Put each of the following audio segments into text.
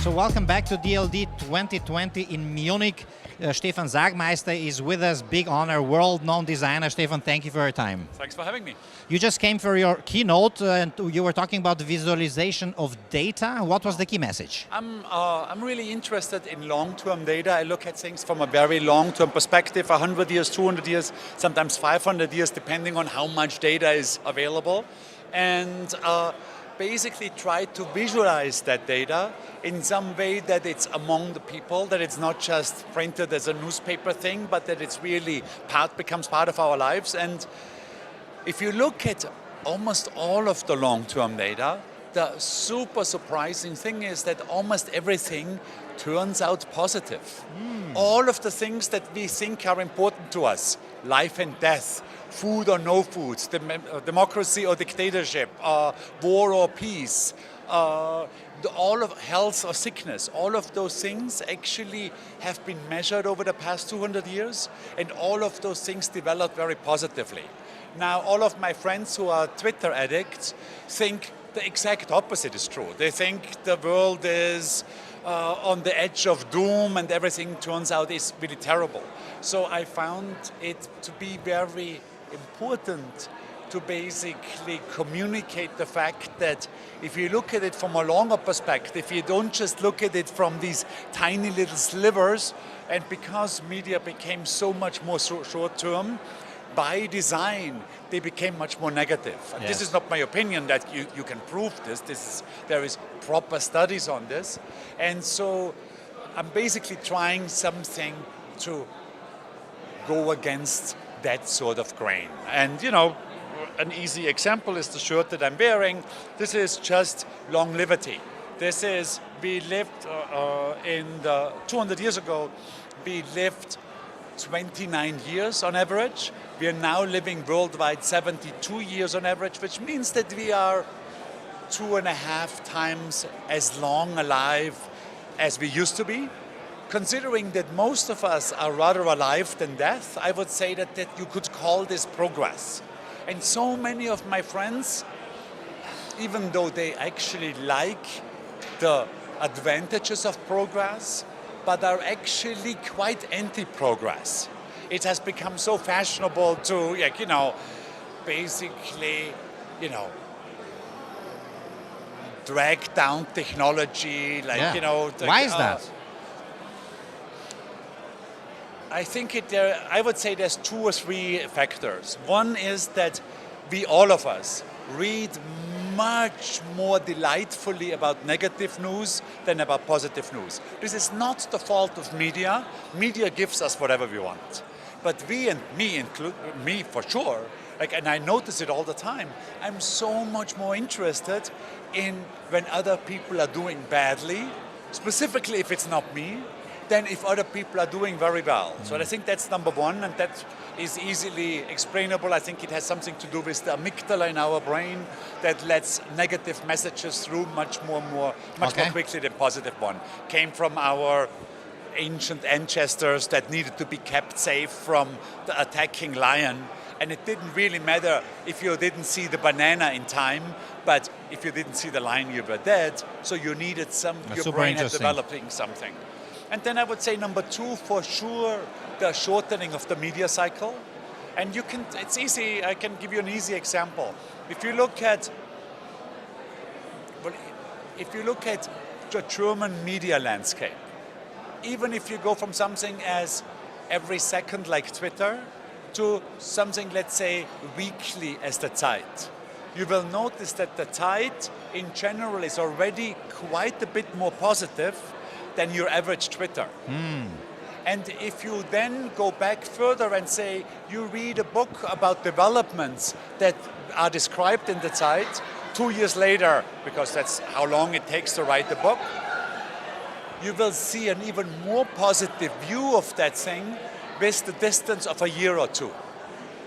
So welcome back to DLD 2020 in Munich. Stefan Sagmeister is with us. Big honor, world-known designer. Stefan, thank you for your time. Thanks for having me. You just came for your keynote and you were talking about the visualization of data. What was the key message? I'm really interested in long-term data. I look at things from a very long-term perspective, 100 years, 200 years, sometimes 500 years, depending on how much data is available. And basically try to visualize that data in some way that it's among the people, that it's not just printed as a newspaper thing, but that it's really becomes part of our lives. And if you look at almost all of the long-term data, the super surprising thing is that almost everything turns out positive. All of the things that we think are important to us, life and death, food or no food, democracy or dictatorship, war or peace, all of health or sickness, all of those things actually have been measured over the past 200 years, and all of those things developed very positively. Now, all of my friends who are Twitter addicts think the exact opposite is true. They think the world is on the edge of doom and everything turns out is really terrible. So I found it to be very important to basically communicate the fact that if you look at it from a longer perspective, you don't just look at it from these tiny little slivers, and because media became so much more short-term, by design, they became much more negative. And Yes. this is not my opinion that you can prove this. There is proper studies on this. And so I'm basically trying something to go against that sort of grain. And you know, an easy example is the shirt that I'm wearing. This is just longevity. This is, we lived 200 years ago, we lived 29 years on average. We are now living worldwide 72 years on average, which means that we are 2.5 times as long alive as we used to be. Considering that most of us are rather alive than death, I would say that you could call this progress. And so many of my friends, even though they actually like the advantages of progress, but are actually quite anti-progress. It has become so fashionable to, basically, drag down technology, Why is that? I think I would say there's 2 or 3 factors. One is that all of us, read much more delightfully about negative news than about positive news. This is not the fault of media. Media gives us whatever we want. But me for sure, and I notice it all the time, I'm so much more interested in when other people are doing badly, specifically if it's not me, than if other people are doing very well. So I think that's number one, and that is easily explainable. I think it has something to do with the amygdala in our brain that lets negative messages through much more quickly than positive one. Came from our ancient ancestors that needed to be kept safe from the attacking lion. And it didn't really matter if you didn't see the banana in time, but if you didn't see the lion, you were dead. So you needed your brain had developing something. And then I would say number 2, for sure, the shortening of the media cycle. And it's easy, I can give you an easy example. If you look at the German media landscape, even if you go from something as every second like Twitter to something, let's say, weekly as the Zeit, you will notice that the Zeit in general is already quite a bit more positive than your average Twitter. And if you then go back further and say you read a book about developments that are described in the Zeit 2 years later, because that's how long it takes to write the book, you will see an even more positive view of that thing with the distance of a year or 2.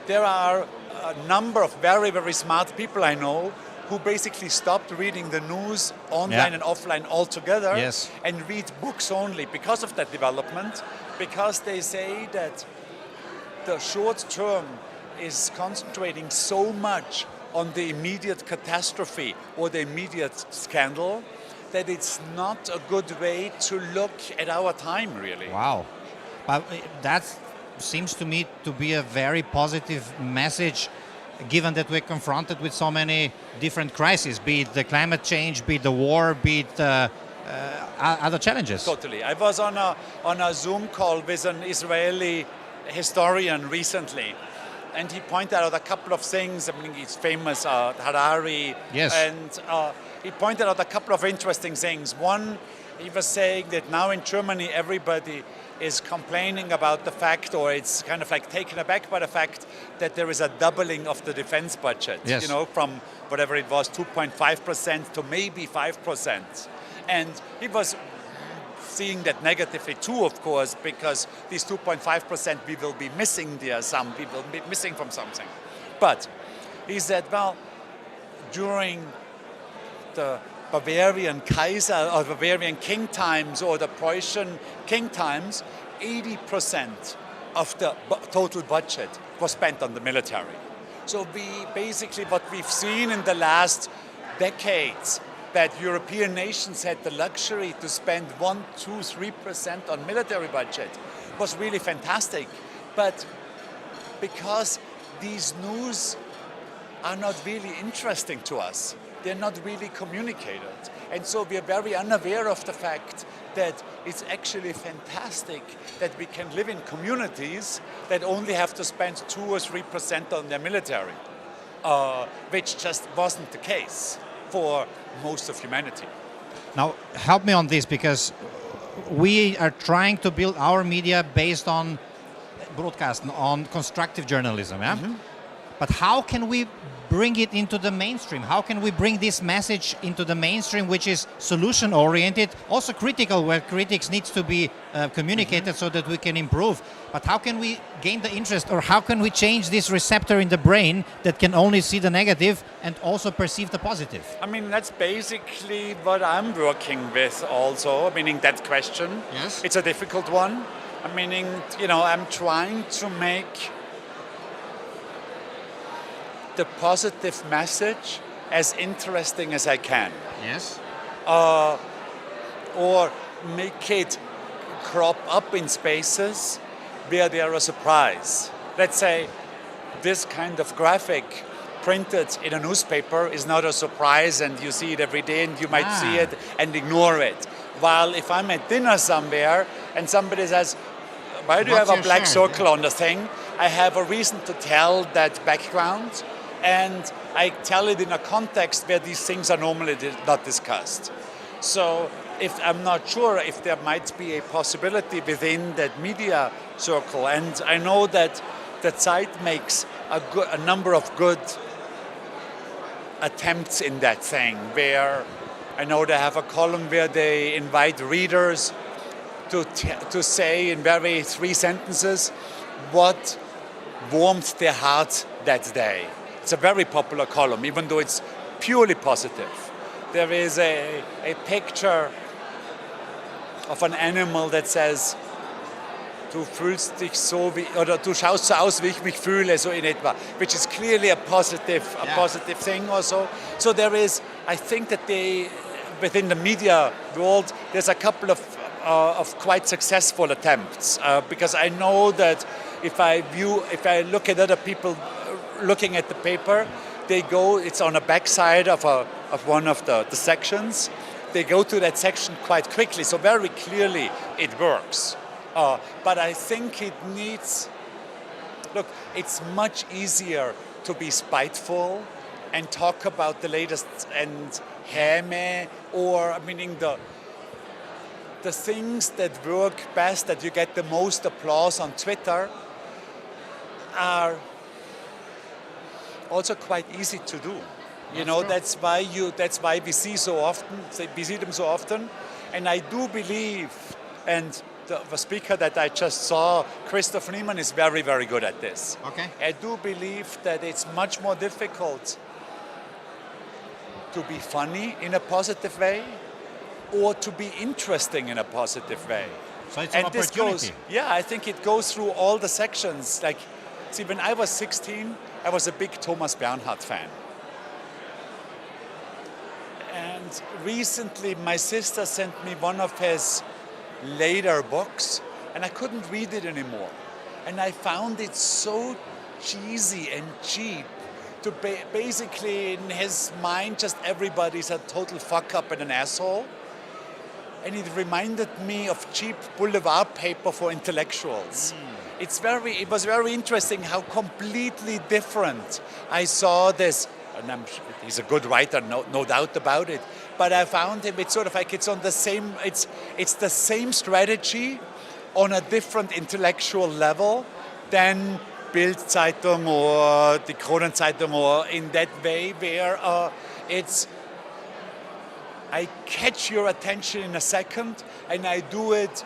There are a number of very, very smart people I know who basically stopped reading the news online and offline altogether and read books only because of that development, because they say that the short term is concentrating so much on the immediate catastrophe or the immediate scandal that it's not a good way to look at our time, really. Wow. But that seems to me to be a very positive message, given that we're confronted with so many different crises, be it the climate change, be it the war, be it other challenges. Totally. I was on a Zoom call with an Israeli historian recently, and he pointed out a couple of things. I mean, he's famous, Harari. Yes. And he pointed out a couple of interesting things. One, he was saying that now in Germany everybody is complaining about the fact, or it's kind of like taken aback by the fact that there is a doubling of the defense budget. Yes. You know, from whatever it was, 2.5% to maybe 5%. And he was seeing that negatively too, of course, because these 2.5% we will be missing there, some we will be missing from something. But he said, well, during the Bavarian Kaiser or Bavarian king times or the Prussian king times, 80% of the total budget was spent on the military. So we basically, what we've seen in the last decades, that European nations had the luxury to spend 1%, 2%, 3% on military budget was really fantastic. But because these news are not really interesting to us, they're not really communicated. And so we are very unaware of the fact that it's actually fantastic that we can live in communities that only have to spend 2 or 3% on their military, which just wasn't the case for most of humanity. Now, help me on this, because we are trying to build our media based on broadcast, on constructive journalism, yeah? Mm-hmm. But how can we bring it into the mainstream? How can we bring this message into the mainstream, which is solution-oriented, also critical, where critics needs to be communicated so that we can improve? But how can we gain the interest, or how can we change this receptor in the brain that can only see the negative and also perceive the positive? I mean, that's basically what I'm working with also, meaning that question. Yes. It's a difficult one. I meaning, you know, I'm trying to make the positive message as interesting as I can. Yes. Or make it crop up in spaces where they are a surprise. Let's say this kind of graphic printed in a newspaper is not a surprise and you see it every day and you might see it and ignore it. While if I'm at dinner somewhere and somebody says, why do you have a black circle on the thing? I have a reason to tell that background, and I tell it in a context where these things are normally not discussed. So if I'm not sure if there might be a possibility within that media circle, and I know that the Zeit makes a number of good attempts in that thing, where I know they have a column where they invite readers to say in very 3 sentences what warmed their heart that day. It's a very popular column, even though it's purely positive. There is a picture of an animal that says, du fühlst dich so wie, oder du schaust so aus, wie ich mich fühle, so in etwa, which is clearly a positive thing also. So there is, I think that within the media world, there's a couple of quite successful attempts, because I know that if I look at other people looking at the paper, it's on the backside of one of the sections. They go to that section quite quickly, so very clearly it works. But I think it needs, look, it's much easier to be spiteful and talk about the latest and Häme, or meaning the things that work best, that you get the most applause on Twitter, are also quite easy to do. You know, that's why we see them so often. And I do believe, and the speaker that I just saw, Christoph Niemann, is very, very good at this. Okay. I do believe that it's much more difficult to be funny in a positive way or to be interesting in a positive way. So it's an opportunity. I think it goes through all the sections. Like, see, when I was 16, I was a big Thomas Bernhard fan. And recently my sister sent me one of his later books, and I couldn't read it anymore. And I found it so cheesy and cheap. To basically, in his mind, just everybody's a total fuck up and an asshole. And it reminded me of cheap boulevard paper for intellectuals. It was very interesting how completely different I saw this. And he's a good writer, no doubt about it. But I found him, it's sort of like it's the same strategy on a different intellectual level than Bild-Zeitung or the Kronenzeitung, or in that way where I catch your attention in a second, and I do it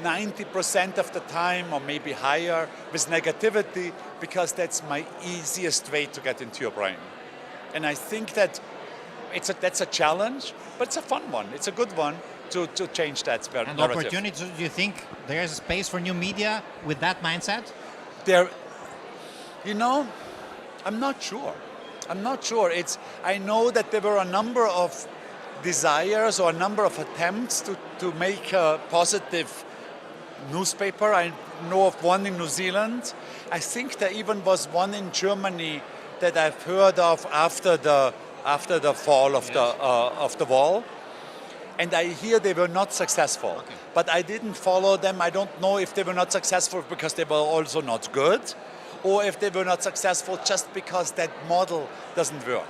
90% of the time, or maybe higher, with negativity, because that's my easiest way to get into your brain. And I think that that's a challenge, but it's a fun one. It's a good one to change that narrative. And opportunities, do you think there's a space for new media with that mindset? I'm not sure. I know that there were a number of desires or a number of attempts to make a positive newspaper. I know of one in New Zealand. I think there even was one in Germany that I've heard of after the fall of the wall. And I hear they were not successful. Okay. But I didn't follow them. I don't know if they were not successful because they were also not good, or if they were not successful just because that model doesn't work.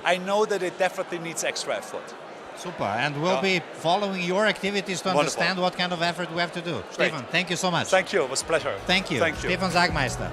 I know that it definitely needs extra effort. Super, and we'll be following your activities to understand what kind of effort we have to do. Great. Stefan, thank you so much. Thank you, it was a pleasure. Thank you. Thank you. Stefan Sagmeister.